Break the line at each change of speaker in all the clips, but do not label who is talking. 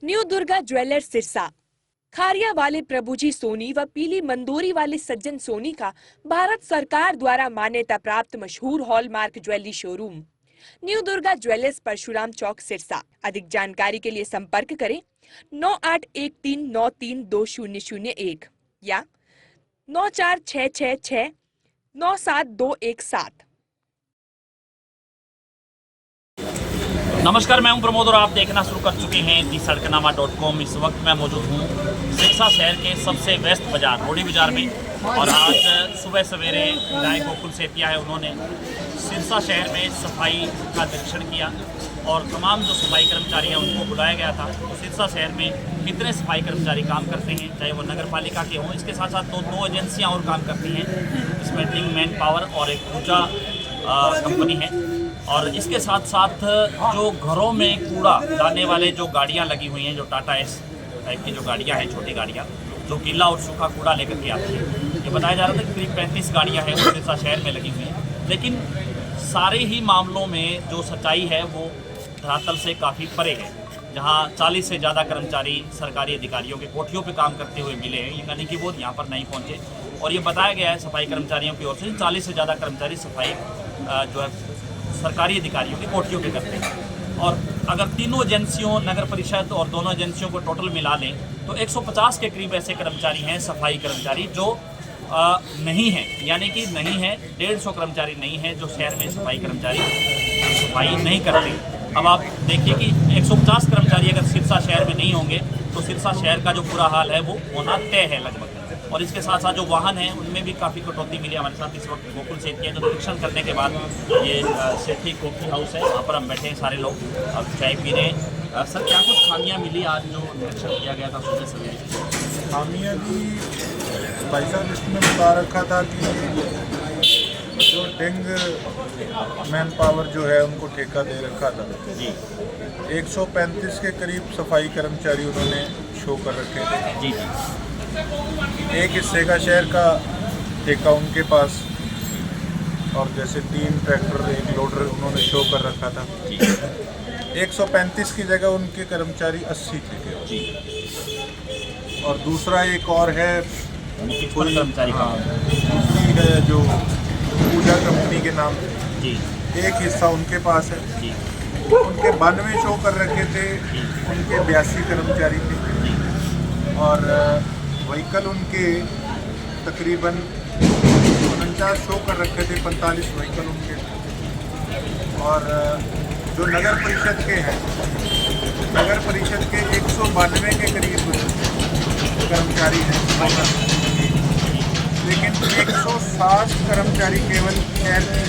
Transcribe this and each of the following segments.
New Durga jewellers Sirsa. Kharia वाले प्रभुजी सोनी व पीली मंदोरी वाले सज्जन सोनी का भारत सरकार द्वारा मान्यता प्राप्त मशहूर hallmark jewellery showroom new Durga jewellers Parshuram Chowk Sirsa. अधिक जानकारी के लिए संपर्क करें 9813932001 या 9466697217।
नमस्कार, मैं हूं प्रमोद और आप देखना शुरू कर चुके हैं दी सड़कनामा.com। इस वक्त मैं मौजूद हूं सिरसा शहर के सबसे व्यस्त बाजार रोडी बाजार में और आज सुबह सवेरे विधायक गोकुल सेतिया है, उन्होंने सिरसा शहर में सफाई का निरीक्षण किया और तमाम जो सफाई कर्मचारी हैं उनको बुलाया गया था। तो सिरसा शहर में कितने सफाई कर्मचारी काम करते हैं, चाहे वो नगर पालिका के हों, इसके साथ साथ दो एजेंसियाँ और काम करती हैं, इसमें ड्रिंक मैन पावर और एक पूजा कंपनी है। और इसके साथ साथ जो घरों में कूड़ा डालने वाले जो गाड़ियां लगी हुई हैं, जो टाटा एस टाइप की जो गाड़ियां हैं, छोटी गाड़ियां जो गीला और सूखा कूड़ा लेकर के आती हैं, ये बताया जा रहा था कि करीब 35 गाड़ियां हैं वो सिरसा शहर में लगी हुई हैं। लेकिन सारे ही मामलों में जो सच्चाई है वो धरातल से काफ़ी परे है, जहाँ 40 से ज़्यादा कर्मचारी सरकारी अधिकारियों के कोठियों पर काम करते हुए मिले हैं, यानी कि वो यहाँ पर नहीं पहुँचे। और ये बताया गया है सफाई कर्मचारियों की ओर से 40 से ज़्यादा कर्मचारी सफाई जो है सरकारी अधिकारियों की कोठियों पे करते हैं। और अगर तीनों एजेंसियों, नगर परिषद और दोनों एजेंसियों को टोटल मिला लें तो 150 के करीब ऐसे कर्मचारी हैं, सफाई कर्मचारी जो नहीं हैं, यानी कि नहीं है 150 कर्मचारी नहीं हैं जो शहर में सफाई कर्मचारी सफाई नहीं करते। अब आप देखिए कि 150 कर्मचारी अगर सिरसा शहर में नहीं होंगे तो सिरसा शहर का जो बुरा हाल है वो होना तय है लगभग। और इसके साथ साथ जो वाहन हैं उनमें भी काफ़ी कटौती मिली। हमारे साथ इस वक्त गोकुल सेतिया जो निरीक्षण करने के बाद ये सेठी कॉफ़ी हाउस है, वहाँ पर हम बैठे हैं सारे लोग, अब चाय पी रहे हैं। सर, क्या कुछ खामियाँ मिली आज जो निरीक्षण किया गया था सुबह सवेरे?
खामियाँ भी भाई साहब इसमें बता रखा था कि जो डेंग मैन पावर जो है उनको ठेका दे रखा था
जी।
135 के करीब सफाई कर्मचारी उन्होंने शो कर रखे थे
जी।
एक हिस्से का शहर का ठेका उनके पास, और जैसे 3 ट्रैक्टर, 1 लोडर उन्होंने शो कर रखा था। 135 की जगह उनके कर्मचारी 80 थे जी। और दूसरा एक और है
कोई कर्मचारी
दूसरी है जो पूजा कंपनी के नाम
जी,
एक हिस्सा उनके पास है
जी।
उनके 92 शो कर रखे थे, उनके 82 कर्मचारी थे। और व्हीकल उनके तकरीबन 49 शो कर रखे थे, 45 व्हीकल उनके। और जो नगर परिषद के हैं, नगर परिषद के 192 के करीब कर्मचारी हैं, लेकिन 160 कर्मचारी केवल शहर की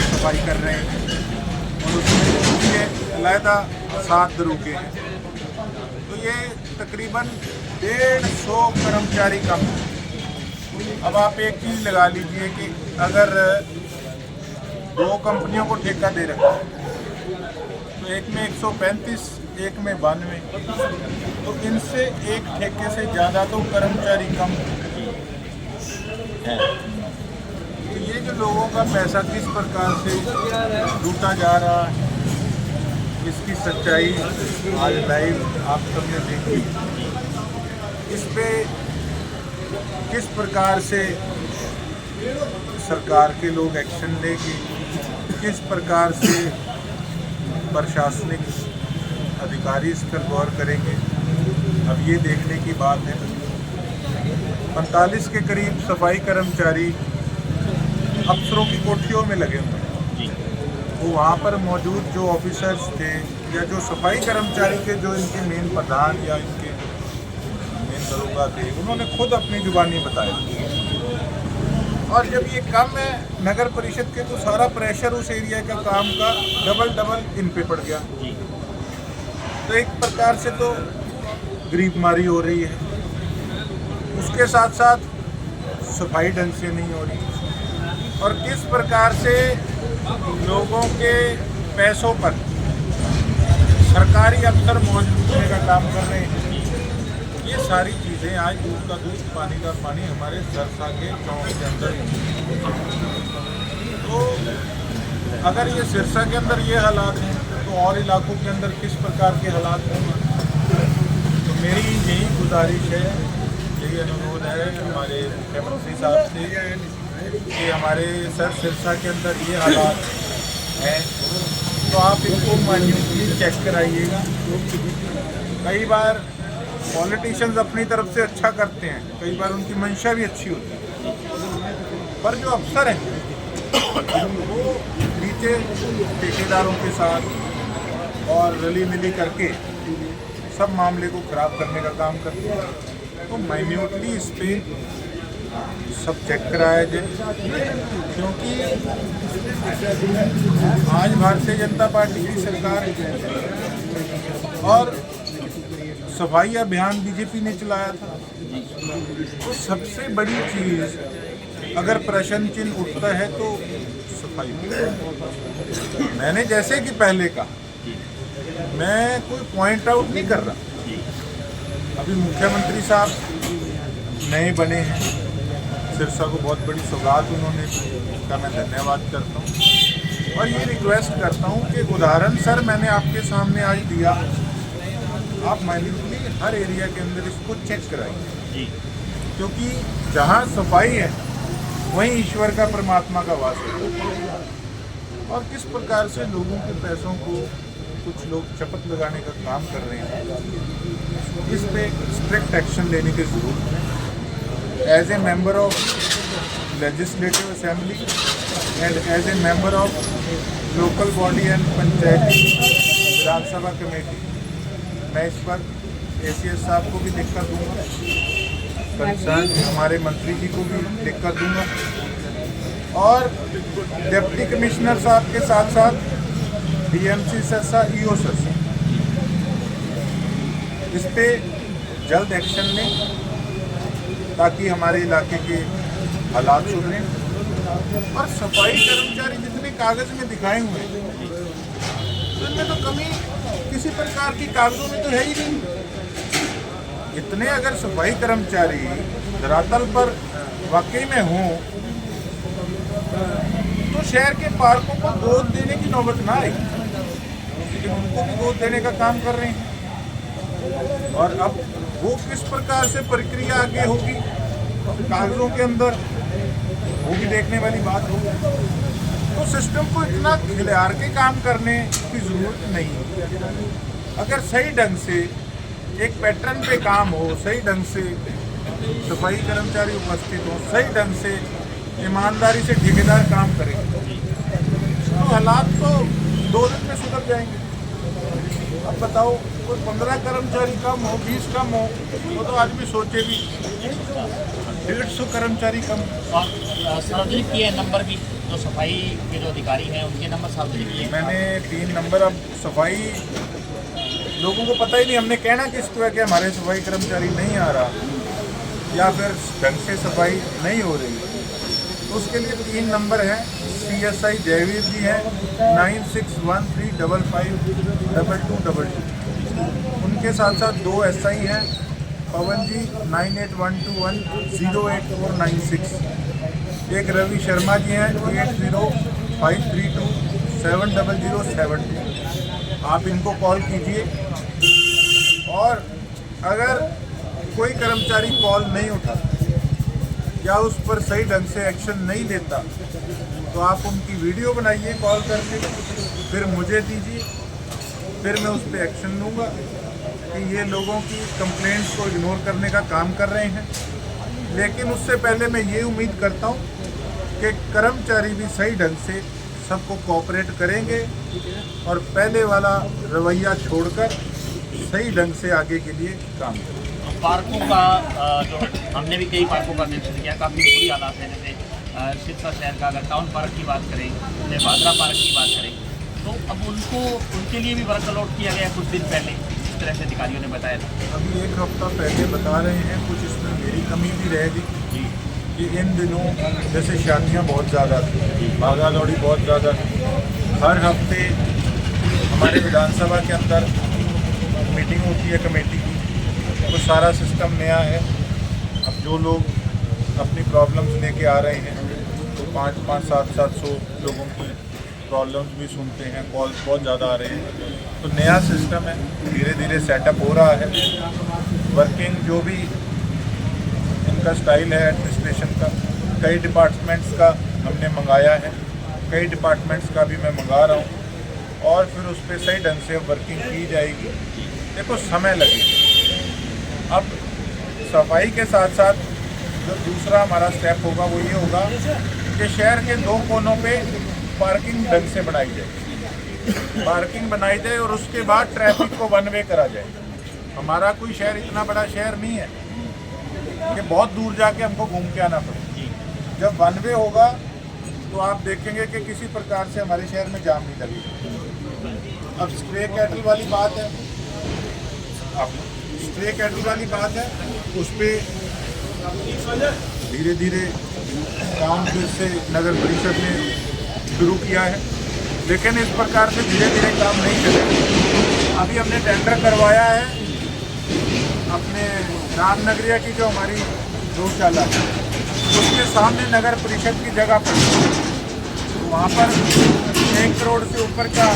सफाई कर रहे हैं और उसमें उनके अलहदा 7 दरोगे हैं। तो ये तकरीबन 150 कर्मचारी कम है। अब आप एक चीज़ लगा लीजिए कि अगर 2 कंपनियों को ठेका दे रखा है तो एक में 135, एक में 92, तो इनसे एक ठेके से ज़्यादा तो कर्मचारी कम है। तो ये जो लोगों का पैसा किस प्रकार से लूटा जा रहा है, इसकी सच्चाई आज लाइव आप सबने देखी। इस पे किस प्रकार से सरकार के लोग एक्शन लेंगे, किस प्रकार से प्रशासनिक अधिकारी इस पर गौर करेंगे, अब ये देखने की बात है। 45 के करीब सफाई कर्मचारी अफसरों की कोठियों में लगे हुए हैं। वो वहाँ पर मौजूद जो ऑफिसर्स थे या जो सफाई कर्मचारी के जो इनके मेन प्रधान या इनके मेन दरोगा थे, उन्होंने खुद अपनी जुबानी बताया। और जब ये कम है नगर परिषद के, तो सारा प्रेशर उस एरिया का काम का डबल इन पे पड़ गया। तो एक प्रकार से तो गरीबमारी हो रही है, उसके साथ साथ सफाई ढंग से नहीं हो रही, और किस प्रकार से लोगों के पैसों पर सरकारी अफसर मौजूद होने का काम कर रहे हैं। ये सारी चीज़ें आज दूध का दूध, पानी का पानी हमारे सिरसा के गाँव के अंदर। तो अगर ये सिरसा के अंदर ये हालात हैं तो और इलाकों के अंदर किस प्रकार के हालात होंगे। गुजारिश है, यही अनुरोध है हमारे मुख्यमंत्री साहब से कि हमारे सर सिरसा के अंदर ये हालात हैं, तो आप इनको मान्युटली चेक कराइएगा। कई बार पॉलिटिशियंस अपनी तरफ से अच्छा करते हैं, कई बार उनकी मंशा भी अच्छी होती है, पर जो अफसर हैं वो नीचे ठेकेदारों के साथ और रली मिली करके सब मामले को खराब करने का काम करते हैं। तो माइन्यूटली इस पे सब चेक कराया जाए, क्योंकि आज भारतीय जनता पार्टी की सरकार है और सफाई अभियान बीजेपी ने चलाया था। तो सबसे बड़ी चीज़ अगर प्रश्न चिन्ह उठता है तो सफाई। मैंने जैसे कि पहले कहा, मैं कोई पॉइंट आउट नहीं कर रहा। अभी मुख्यमंत्री साहब नए बने हैं, सिरसा को बहुत बड़ी सौगात उन्होंने दी, इसका मैं धन्यवाद करता हूँ और ये रिक्वेस्ट करता हूँ कि उदाहरण सर मैंने आपके सामने आज दिया, आप माइन्यूटली हर एरिया के अंदर इसको चेक कराइए, क्योंकि जहाँ सफाई है वहीं ईश्वर का परमात्मा का वास है। और किस प्रकार से लोगों के पैसों को कुछ लोग शपथ लगाने का काम कर रहे हैं, इस पे स्ट्रिक्ट एक्शन लेने की ज़रूरत है। As a member of legislative assembly and as a member of local body and पंचायती विधानसभा कमेटी, मैं इस पर ACS साहब को भी लिख कर दूँगा, कंसर्न हमारे मंत्री जी को भी लिख कर दूँगा और डिप्टी कमिश्नर साहब के साथ साथ DMC सिरसा, EO सिरसा, इस पे जल्द एक्शन लें ताकि हमारे इलाके के हालात सुधरें। और सफाई कर्मचारी जितने कागज़ में दिखाए हुए हैं तो इनमें तो कमी किसी प्रकार की कागज़ों में तो है ही नहीं। इतने अगर सफाई कर्मचारी धरातल पर वाकई में हों तो शहर के पार्कों को गोद देने की नौबत ना आई, लेकिन उनको भी गोद देने का काम कर रहे हैं। और अब वो किस प्रकार से प्रक्रिया आगे होगी कागजों के अंदर, वो भी देखने वाली बात होगी। तो सिस्टम को इतना खिलाड़ के काम करने की ज़रूरत नहीं। अगर सही ढंग से एक पैटर्न पे काम हो, सही ढंग से सफाई कर्मचारी उपस्थित हो, सही ढंग से ईमानदारी से ठेकेदार काम करें, तो हालात तो 2 दिन में सुधर जाएंगे। अब बताओ, कोई 15 कर्मचारी कम हो, 20 कम हो, तो आदमी सोचे भी 150 कर्मचारी कम।
और सार्वजनिक किए नंबर भी, जो सफाई के जो अधिकारी हैं उनके नंबर सार्वजनिक किए।
मैंने 3 नंबर, अब सफाई लोगों को पता ही नहीं, हमने कहना किसको है कि हमारे सफाई कर्मचारी नहीं आ रहा या फिर ढंग से सफाई नहीं हो रही, तो उसके लिए 3 नंबर हैं। CSI जयवीर जी हैं 9613552222, उनके साथ साथ 2 SI हैं, पवन जी 9812108496, एक रवि शर्मा जी हैं 8053270072। आप इनको कॉल कीजिए और अगर कोई कर्मचारी कॉल नहीं उठाता या उस पर सही ढंग से एक्शन नहीं लेता तो आप उनकी वीडियो बनाइए कॉल करके, फिर मुझे दीजिए, फिर मैं उस पर एक्शन लूँगा कि ये लोगों की कंप्लेंट्स को इग्नोर करने का काम कर रहे हैं। लेकिन उससे पहले मैं ये उम्मीद करता हूँ कि कर्मचारी भी सही ढंग से सबको कोऑपरेट करेंगे और पहले वाला रवैया छोड़कर सही ढंग से आगे के लिए काम करेंगे।
पार्कों का जो हमने भी कई पार्कों का निरीक्षण किया, काफ़ी बुरी हालात है। जैसे सिरसा शहर का अगर टाउन पार्क की बात करें, जैसे भादरा पार्क की बात करें, तो अब उनके लिए भी वर्क अलॉट किया गया कुछ दिन पहले, इस तरह से अधिकारियों ने बताया था।
अभी 1 हफ्ता पहले बता रहे हैं, कुछ इसमें मेरी कमी भी रहेगी कि इन दिनों जैसे शादियाँ बहुत ज़्यादा थी, भागा दौड़ी बहुत ज़्यादा थी। हर हफ्ते हमारे विधानसभा के अंदर मीटिंग होती है कमेटी की, तो सारा सिस्टम नया है। अब जो लोग अपनी प्रॉब्लम्स लेके आ रहे हैं तो 500-700 लोगों की प्रॉब्लम्स भी सुनते हैं, कॉल्स बहुत ज़्यादा आ रहे हैं। तो नया सिस्टम है, धीरे धीरे सेटअप हो रहा है। वर्किंग जो भी इनका स्टाइल है एडमिनिस्ट्रेशन का, कई डिपार्टमेंट्स का हमने मंगाया है, कई डिपार्टमेंट्स का भी मैं मंगा रहा हूँ और फिर उस पर सही ढंग से वर्किंग की जाएगी। देखो समय लगेगा। अब सफाई के साथ साथ जो दूसरा हमारा स्टेप होगा वो ये होगा कि शहर के 2 कोनों पे पार्किंग ढंग से बनाई जाए, पार्किंग बनाई जाए और उसके बाद ट्रैफिक को वन वे करा जाए। हमारा कोई शहर इतना बड़ा शहर नहीं है कि बहुत दूर जाके हमको घूम के आना पड़े। जब वन वे होगा तो आप देखेंगे कि किसी प्रकार से हमारे शहर में जाम नहीं लगेगा। अब स्प्रे कैटल वाली बात है, अब स्प्रे कैटल वाली बात है, उस पर धीरे धीरे काम फिर से नगर परिषद ने शुरू किया है, लेकिन इस प्रकार से धीरे धीरे काम नहीं चलेगा। अभी हमने टेंडर करवाया है अपने रामनगरिया की जो हमारी गौशाला है उसके सामने नगर परिषद की जगह पर, तो वहाँ पर 1 करोड़ से ऊपर का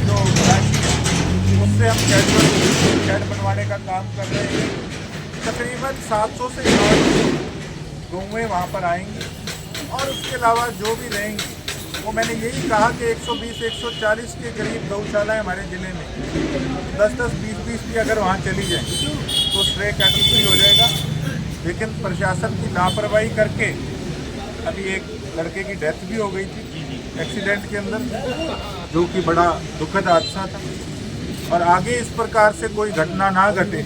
जो राशि है उससे हम शेड बनवाने का काम कर रहे हैं। तकरीबन 700 से 800 गौएँ वहाँ पर आएंगी और उसके अलावा जो भी रहेंगी वो मैंने यही कहा कि 120-140 के करीब गौशालाएँ हमारे ज़िले में 10-10, 20-20 भी अगर वहाँ चली जाएँ तो स्प्रे कैटल फ्री हो जाएगा। लेकिन प्रशासन की लापरवाही करके अभी एक लड़के की डेथ भी हो गई थी एक्सीडेंट के अंदर, जो कि बड़ा दुखद हादसा था। और आगे इस प्रकार से कोई घटना ना घटे,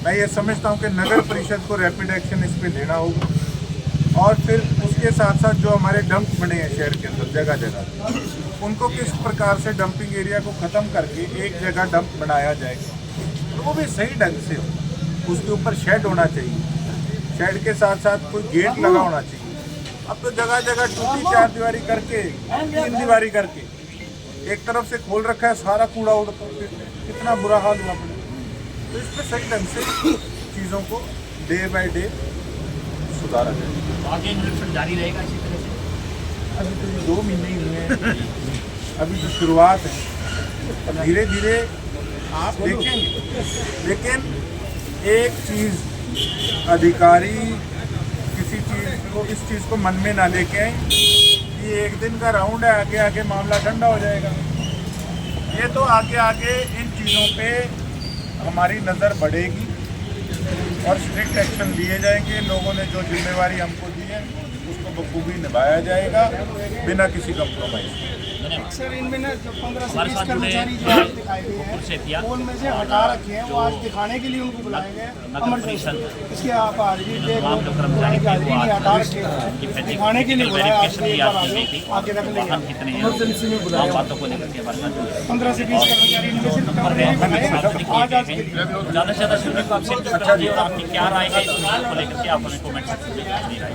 मैं ये समझता हूँ कि नगर परिषद को रैपिड एक्शन इस पर लेना होगा। और फिर उसके साथ साथ जो हमारे डंप बने हैं शहर के अंदर जगह जगह, उनको किस प्रकार से डंपिंग एरिया को ख़त्म करके एक जगह डंप बनाया जाएगा, तो वो भी सही ढंग से हो। उसके ऊपर शेड होना चाहिए, शेड के साथ साथ कोई गेट लगा होना चाहिए। अब तो जगह जगह टूटी 4 दीवारी करके 3 दीवारी करके एक तरफ से खोल रखा है, सारा कूड़ा उड़ता, कितना बुरा हाल हुआ पड़ा। तो इस पर सही ढंग से चीज़ों को डे बाय डे सुधारा जाए।
आगे निरीक्षण जारी रहेगा इसी तरह से।
अभी तो 2 महीने ही हुए हैं, अभी तो शुरुआत है, धीरे धीरे आप देखेंगे। लेकिन एक चीज़ अधिकारी किसी चीज़ को, इस चीज़ को मन में ना लेके आए कि एक दिन का राउंड है, आगे आगे मामला ठंडा हो जाएगा। ये तो आगे आगे इन चीज़ों पे हमारी नज़र बढ़ेगी और स्ट्रिक्ट एक्शन लिए जाएंगे। लोगों ने जो जिम्मेवारी हमको दी है उसको बखूबी निभाया जाएगा बिना किसी कंप्रोमाइज़।
सर, इनमें ना 15 से
हमारे
20
साथ
कर्मचारी जो आज दिखाए गए हैं वो उनमें से हटा रखे हैं, वो आज दिखाने के लिए उनको बुलाए गए हैं।
नगर परिषद
इसके आप हाजिरी देख लो,
तमाम जो कर्मचारी थे
हाजिरी
वो
नहीं हटा
आज
रखे हैं,
की
दिखाने के लिए बुलाया। आज
वेरिफिकेशन भी आज की गई थी,
आगे रख लेंगे।
वाहन कितने हैं, तमाम बातों को लेकर के हमारे साथ
15 से 20 कर्मचारी इनमें से आज के लिए
ज़्यादा से ज़्यादा शुरू को आप सेंटर कर दीजिए और आपकी क्या राय है इस मुद्दे को लेकर के आप हमें कमेंट सेक्शन में अपनी राय